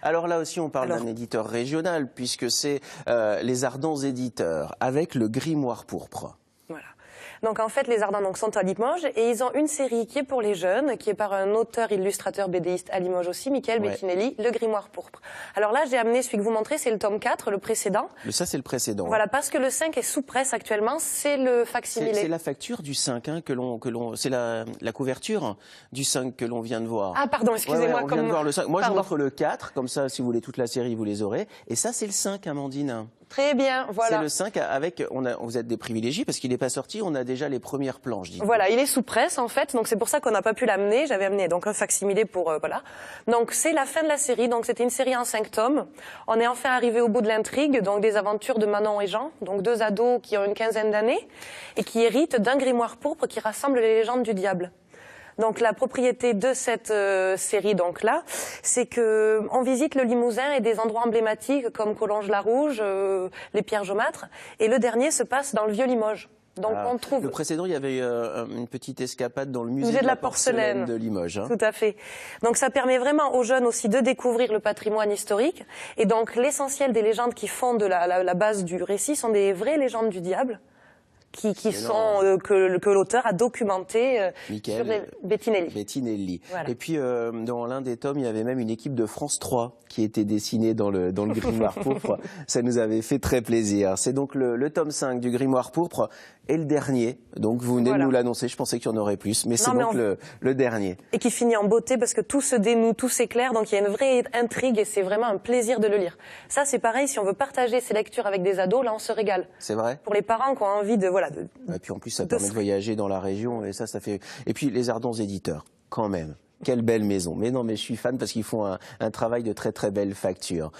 Alors là aussi, on parle d'un éditeur régional, puisque c'est les Ardents Éditeurs, avec le Grimoire Pourpre. Voilà. Donc en fait, les Ardents sont à Limoges et ils ont une série qui est pour les jeunes, qui est par un auteur, illustrateur, BDiste à Limoges aussi, Michael Bettinelli, Le Grimoire Pourpre. Alors là, j'ai amené celui que vous montrez, c'est le tome 4, le précédent. Ça, c'est le précédent. Voilà, parce que le 5 est sous presse actuellement, c'est le facsimilé. C'est la facture du 5, hein, c'est la couverture du 5 que l'on vient de voir. Ah pardon, excusez-moi. On vient de voir le 5. Moi, je montre le 4, comme ça, si vous voulez toute la série, vous les aurez. Et ça, c'est le 5, Amandine. Très bien, voilà. C'est le 5 avec, vous êtes des privilégiés parce qu'il n'est pas sorti, on a déjà les premières planches. Voilà, il est sous presse en fait, donc c'est pour ça qu'on n'a pas pu l'amener. J'avais amené donc un facsimilé pour, voilà. Donc c'est la fin de la série, donc c'était une série en 5 tomes. On est enfin arrivé au bout de l'intrigue, donc des aventures de Manon et Jean, donc 2 ados qui ont une quinzaine d'années et qui héritent d'un grimoire pourpre qui rassemble les légendes du diable. Donc la propriété de cette série donc là, c'est que on visite le Limousin et des endroits emblématiques comme Collonges-la-Rouge, les Pierres Jaumâtres, et le dernier se passe dans le Vieux Limoges. Donc on trouve. Le précédent, il y avait une petite escapade dans le musée de la porcelaine de Limoges. Hein. Tout à fait. Donc ça permet vraiment aux jeunes aussi de découvrir le patrimoine historique. Et donc l'essentiel des légendes qui fondent la base du récit sont des vraies légendes du diable. Que l'auteur a documenté sur Bettinelli. Voilà. Et puis dans l'un des tomes, il y avait même une équipe de France 3 qui était dessinée dans le Grimoire Pourpre. Ça nous avait fait très plaisir. C'est donc le tome 5 du Grimoire Pourpre et le dernier. Donc vous venez de nous l'annoncer, je pensais qu'il y en aurait plus, mais c'est donc le dernier. Et qui finit en beauté parce que tout se dénoue, tout s'éclaire, donc il y a une vraie intrigue et c'est vraiment un plaisir de le lire. Ça c'est pareil, si on veut partager ces lectures avec des ados, là on se régale. C'est vrai. Pour les parents qui ont envie de... Et puis en plus, ça permet de voyager dans la région et ça fait. Et puis les Ardents Éditeurs, quand même. Quelle belle maison. Mais non, mais je suis fan parce qu'ils font un travail de très très belle facture.